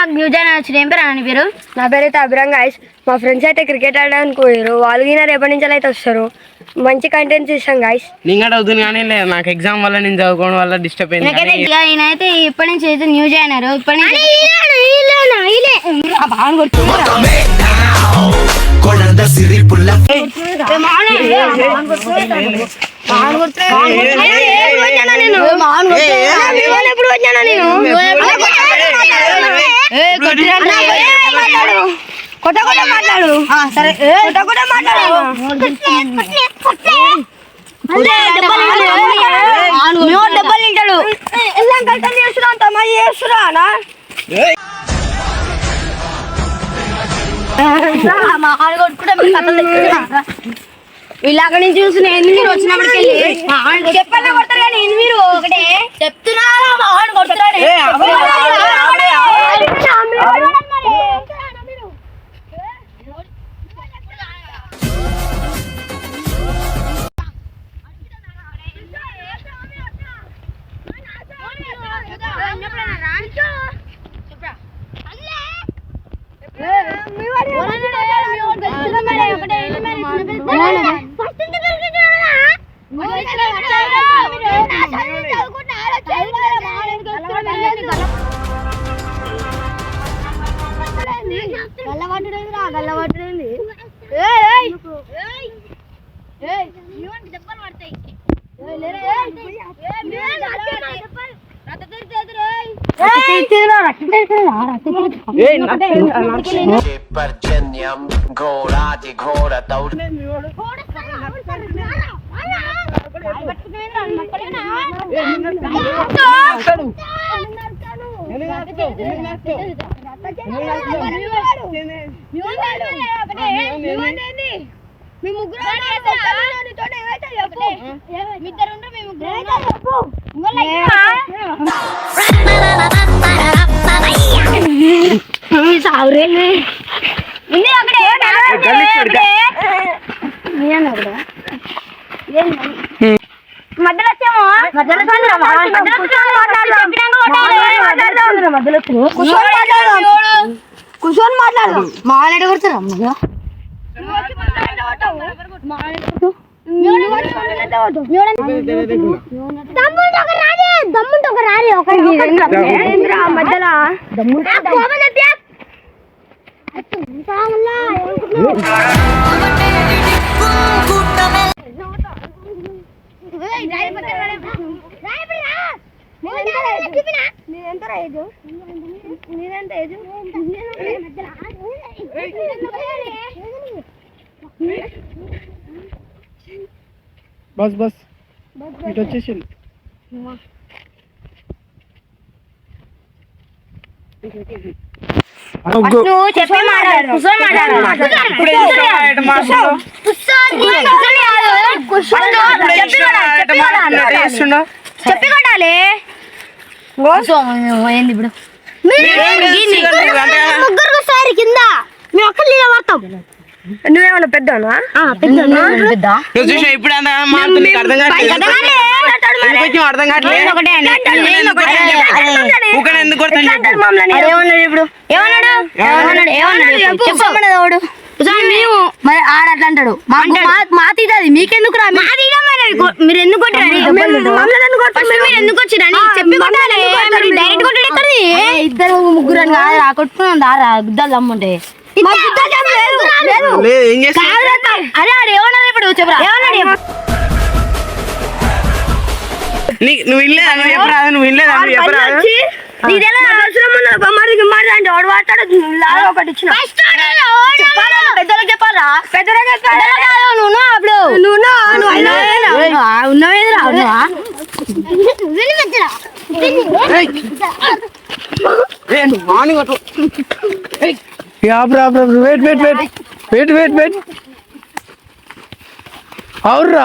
మాకు new channel వచ్చింది. ఏం పేరు అని పేరు? నా పేరు అయితే అభిరామ్ గైస్. మా ఫ్రెండ్స్ అయితే క్రికెట్ ఆడడానికి పోయారు. వాళ్ళు గిన రేపటి నుంచి అయితే వస్తారు. మంచి కంటెంట్స్ ఇస్తాం గైస్. నేను కూడా అవుతుంది కానీ నాకు ఎగ్జామ్ వల్ల నేను చదువుకోవడం వల్ల డిస్టర్బ్ అయింది. ఈయనైతే ఇప్పటి నుంచి అయితే న్యూ జాయినర్. ఇప్పటి నుంచి కొత్త కూడా మాట్లాడు. సరే కొత్త కూడా మాట్లాడు. డబ్బులు తింటాడు. ఎలా కట్టలు చేస్తున్నా అంత మా చేస్తున్నా ఇలాగ నుంచి చూసిన మీరు వచ్చినప్పటికి చెప్పాలి కొడతారు కానీ మీరు ఒకటే చెప్తున్నారా కొడుతున్నాడు. గల్లబట్టుడేంది దెబ్బలు పడతాయి. पर्जन्यम घोराति घोरतौ మధ్యలో కూర్చొని మాట్లాడదాం. మాట్లాడి కొడతారా దమ్ముంటే ఒక రాలి మధ్యలో బస్ బస్ ఇటు వచ్చేసి చెప్పి కొట్టాలి. ఏంది ఇప్పుడు ముగ్గురు సారి కింద మేము ఒక్కరు నిలబడతాం. నువ్వేమన్నా పెద్దనా? ఇప్పుడు అర్థం కావట్లేదు. మేము మరి ఆడట్లా అంటాడు. మా తీది మీకెందుకు రా? మీరు ఎందుకు కొట్టారని మీరు ఎందుకు వచ్చిరని చెప్పి కొట్టాలి. డైరెక్ట్ కొట్టాడు. ఇద్దరు ముగ్గురు అని కాదు కొట్టుకున్నాం దారా గుద్దాలు దమ్ముంటే. అదే ఆడు ఏమన్నాడు ఇప్పుడు చెప్పరా? ఏమన్నాడు? నువ్వు ఇల్లేదా? నువ్వు చెప్పరాదు. నువ్వు ఇల్లేదా? నువ్వు చెప్పరాదు. పెద్దలకు చెప్పాలా? పెద్దలకు నువ్వు అప్పుడు ఉన్నవేదిరా వెయిట్ అవుర్రా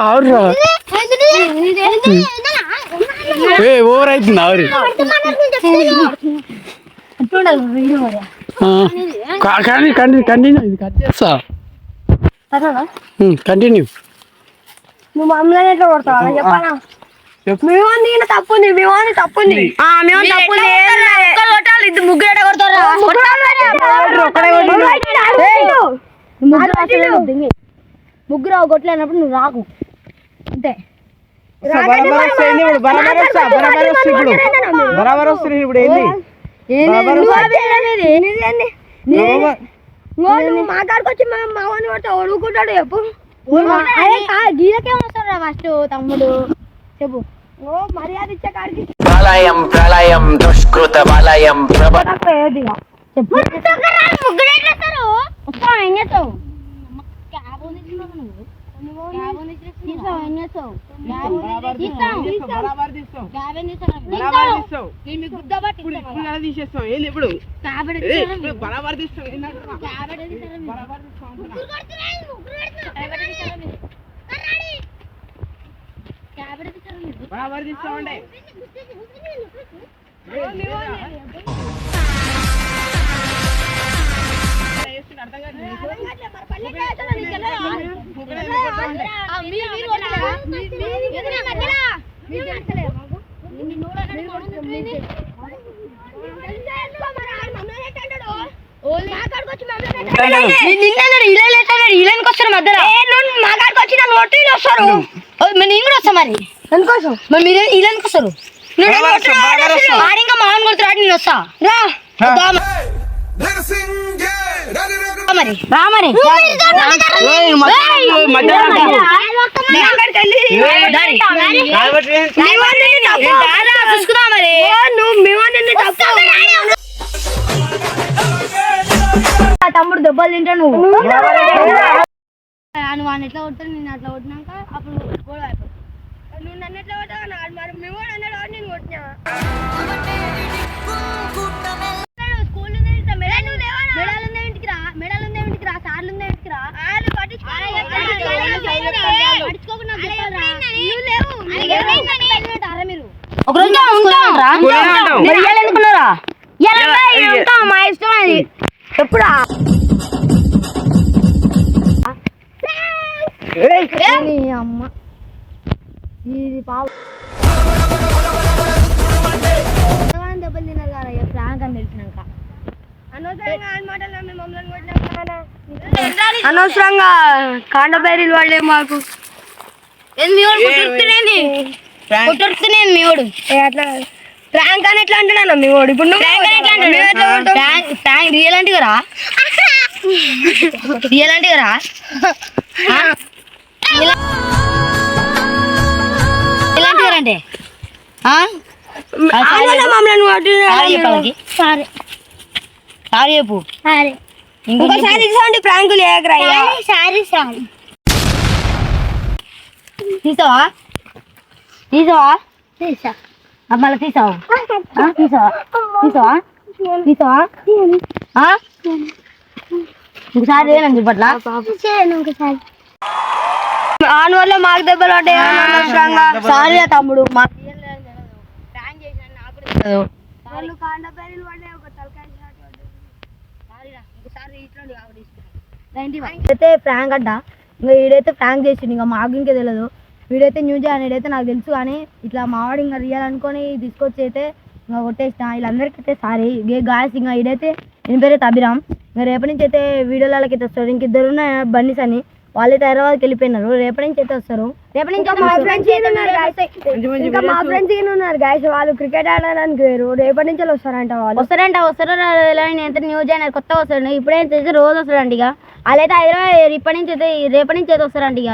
ఓవర్ అవుతుంది ఆవిరి. కంటిన్యూ ఇది కట్ చేస్తా. కంటిన్యూ. నువ్వు మమ్మల్ని ఎట్లా కొడతావా చెప్పాలా? మేము తప్పుంది. మేము తప్పుంది. వాళ్ళు ఇద్దరు ముగ్గురు ఎడ కొడతారా ముగ్గురు కొట్టలేనప్పుడు నువ్వు రాకు అంతే బరాబర్ వస్తుంది ఇప్పుడు ఏంది మా కాడికి వచ్చి మా వాడిని కొడతా ఒడుకుంటాడు చెప్పు గీలకేం వస్తారా ఫస్ట్ తమ్ముడు చెప్పు మర్యాద ఇచ్చే కాడికి ప్రళయం ప్రళయం దుష్కృత వలయం ప్రభ చెప్పు ముగ్గురు ఎట్లా వస్తారు ఏం చేస్తావు తీసేస్తాం ఏంది ఇప్పుడు బరాబర్ తీస్తాం బరాబర్ తీస్తామండి ఇలానికి వస్తారు మధ్యలో మా కాడికి వచ్చి నన్ను కొట్టి వస్తారు నేను కూడా వస్తా మరి ఎందుకోసం మరి మీరు ఇలానికి వస్తారు ఇంకా మామూలు కొడుతున్నాడు నేను వస్తా రా మరి రా మరి చూసుకుందా మరి తమ్ముడు దెబ్బలు తింటా నువ్వు వాడిని ఎట్లా కొడతాను నేను అట్లా కొట్టినాక అప్పుడు గొడవ అయిపోతుంది నువ్వు నన్ను ఎట్లా కొట్టావు మరి మేము అన్నాడు నేను కొట్టినా స్కూల్ మెడల్ ఇంటికి రా మెడల్ ఇంటికి రా సార్లు ఇంటికి రా ఒక రోజు ఎందుకున్నారా మా ఇష్టం అది ఎప్పుడా అమ్మ ఇది పావు దెబ్బలు తిన్నారు కదా ప్రాంక్ అని తెలిసినాక అనవసరంగా కాండబేరీలు వాళ్ళే మాకు కొట్టుతున్నాను మీ వాడు అట్లా ప్రాంక్ అని ఎట్లా అంటున్నాను మీ వాడు ఇప్పుడు రియల్ అంటే కదా రియల్ అంటే కదా ఇలాంటి అంటే సారీ చెప్పు ఇంకోసారి ఇటువంటి ప్రాంకులు సారీ సారీ తీసావా మళ్ళీ తీసావా ఇంకోసారి ఏనండి ఇప్పట్లా ఆన్ వల్ల మాకు దెబ్బలు పడ్డాయి సారీ తమ్ముడు మాకు అయితే ప్రాంక్ అంట ఇంకా వీడైతే ప్రాంక్ చేసిండు ఇంకా మాకు ఇంకా తెలియదు వీడైతే న్యూస్ అనేడైతే నాకు తెలుసు కానీ ఇట్లా మావాడు ఇంకా రియల్ అనుకొని తీసుకొచ్చి అయితే ఇంకా కొట్టేసిన వీళ్ళందరికీ అయితే సారీ గాయస్ ఇంకా వీడైతే నేను పేరైతే అభిరామ్ ఇంకా రేపటి నుంచి అయితే వీడియోలకి అయితే వస్తారు ఇంక ఇద్దరు బన్నీస్ అని వాళ్ళైతే హైదరాబాద్కి వెళ్ళిపోయినారు రేపటి నుంచి అయితే వస్తారు రేపటి నుంచి మా ఫ్రెండ్స్ ఇంకా మా ఫ్రెండ్స్ ఉన్నారు గాయస్ వాళ్ళు క్రికెట్ ఆడడానికి వేరు రేపటి నుంచి వస్తారంట వాళ్ళు వస్తారో నేనైతే న్యూస్ అయినా కొత్త వస్తాడు ఇప్పుడైతే రోజు వస్తారండి ఇక వాళ్ళైతే హైదరాబాద్ రేపటి నుంచి అయితే వస్తారండి ఇక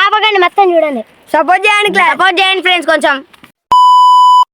ఆపకండి మొత్తం చూడండి సపోర్ట్ చేయండి ఫ్రెండ్స్ కొంచెం